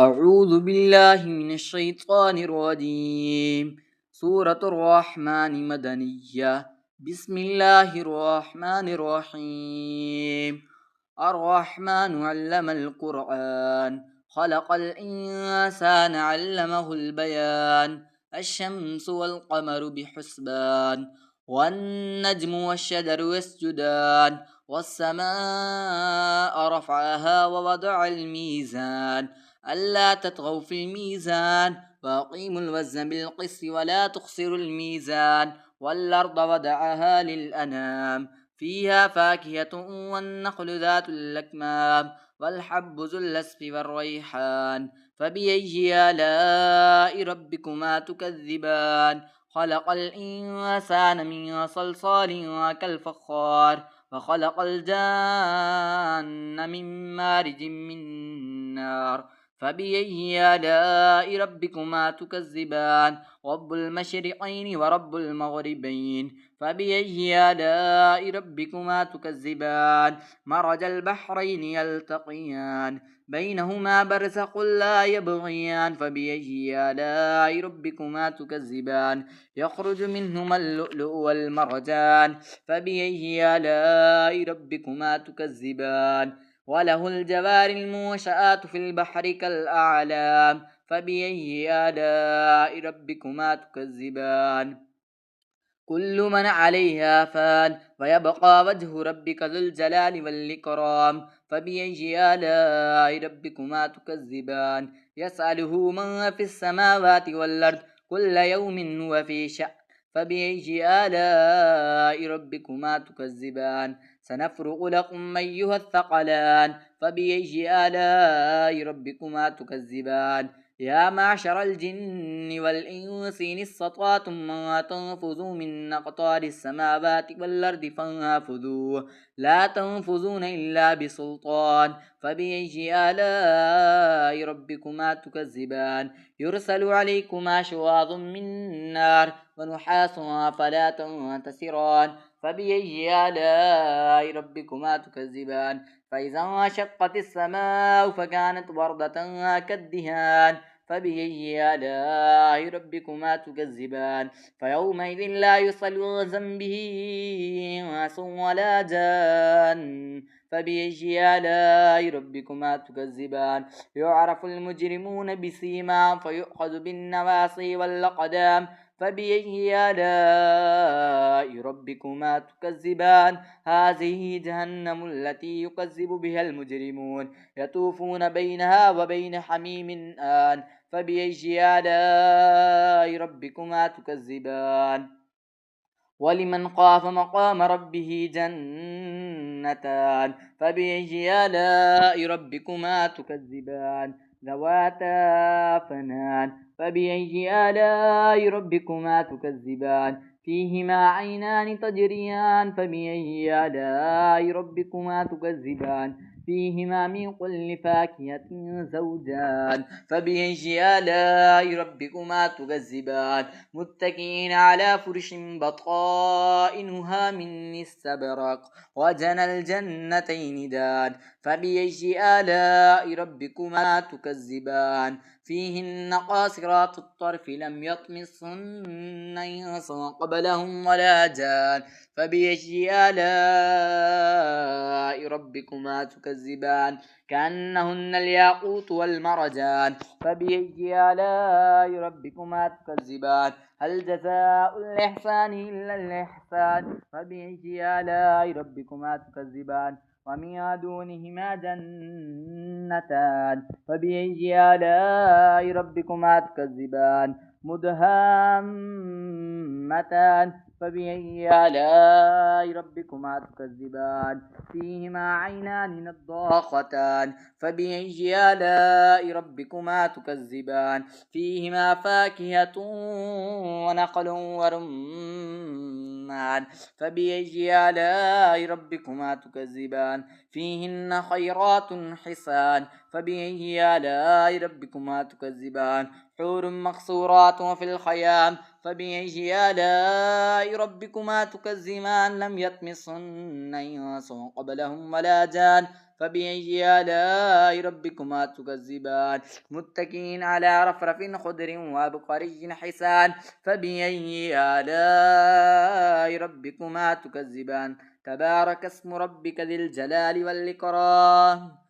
أعوذ بالله من الشيطان الرجيم. سورة الرحمن مدنية. بسم الله الرحمن الرحيم. الرحمن علم القرآن، خلق الإنسان علمه البيان. الشمس والقمر بحسبان، والنجم والشجر يسجدان. والسماء رفعها ووضع الميزان ألا تطغوا في الميزان وأقيموا الوزن بالقسط ولا تخسروا الميزان. والأرض وضعها للأنام، فيها فاكهة والنخل ذات الأكمام والحب ذو العصف والريحان. فبأي آلاء ربكما تكذبان؟ خلق الإنسان من صلصال كالفخار، وخلق الجان من مارج من نار. فبأي آلاء ربكما تكذبان؟ رب المشرقين ورب المغربين. فبأي آلاء ربكما تكذبان؟ مرج البحرين يلتقيان، بينهما برزخ لا يبغيان. فبأي آلاء ربكما تكذبان؟ يخرج منهما اللؤلؤ والمرجان. فبأي آلاء ربكما تكذبان؟ وله الجوار المنشآت في البحر كالأعلام. فبأي آلاء ربكما تكذبان؟ كل من عليها فان، ويبقى وجه ربك ذو الجلال والإكرام. فبأي آلاء ربكما تكذبان؟ يسأله من في السماوات والأرض، كل يوم هو في شأن. فبأي آلاء ربكما تكذبان؟ سنفرغ لكم أيها الثقلان. فبأي آلاء ربكما تكذبان؟ يا معشر الجن والإنس إن استطعتم أن تنفذوا من أقطار السماوات والأرض فانفذوا، لا تنفذون إلا بسلطان. فبأي آلاء ربكما تكذبان؟ يرسل عليكما شواظ من نار ونحاس فلا تنتصران. فبأي آلاء ربكما تكذبان؟ فإذا انشقت السماء فكانت وردة كالدهان. فبأي آلاء ربكما تكذبان؟ فيومئذ لا يسأل عن ذنبه إنس ولا جان. فبأي آلاء ربكما تكذبان؟ يعرف المجرمون بسيماهم فيؤخذ بالنواصي والأقدام. فبأي آلاء ربكما تكذبان؟ هذه جهنم التي يكذب بها المجرمون، يطوفون بينها وبين حميم آن. فبأي آلاء ربكما تكذبان؟ ولمن خاف مقام ربه جنتان. فبأي آلاء ربكما تكذبان؟ ذواتا أفنان. فبأي آلاء ربكما تكذبان؟ فيهما عينان تجريان. فبأي آلاء ربكما تكذبان؟ فيهما من كل فاكهة زوجان. فبأي آلاء ربكما تكذبان؟ متكئين على فرش بطائنها من استبرق، وجنى الجنتين دان. فبأي آلاء ربكما تكذبان؟ فيهن قاصرات الطرف لم يطمثهن إنس قبلهم ولا جان. فبأي آلاء ربكما تكذبان؟ كأنهن الياقوت والمرجان. فبأي آلاء ربكما تكذبان؟ هل جزاء الإحسان إلا الإحسان؟ فبأي آلاء ربكما تكذبان؟ ومن دونهما جنتان. فبأي آلاء ربكما تكذبان؟ مدهامتان. فبأي آلاء ربكما تكذبان؟ فيهما عينان نضاختان. فبأي آلاء ربكما تكذبان؟ فيهما فاكهة ونخل ورمان. فبأي آلاء ربكما تكذبان؟ فيهن خيرات حسان. فبأي آلاء ربكما تكذبان حور مقصورات في الخيام فبأي آلاء ربكما تكذبان لم يطمثهن إنس قبلهم ولا جان فبأي آلاء ربكما تكذبان متكئين على رفرف خضر وعبقري حسان فبأي آلاء ربكما تكذبان تبارك اسم ربك ذي الجلال والإكرام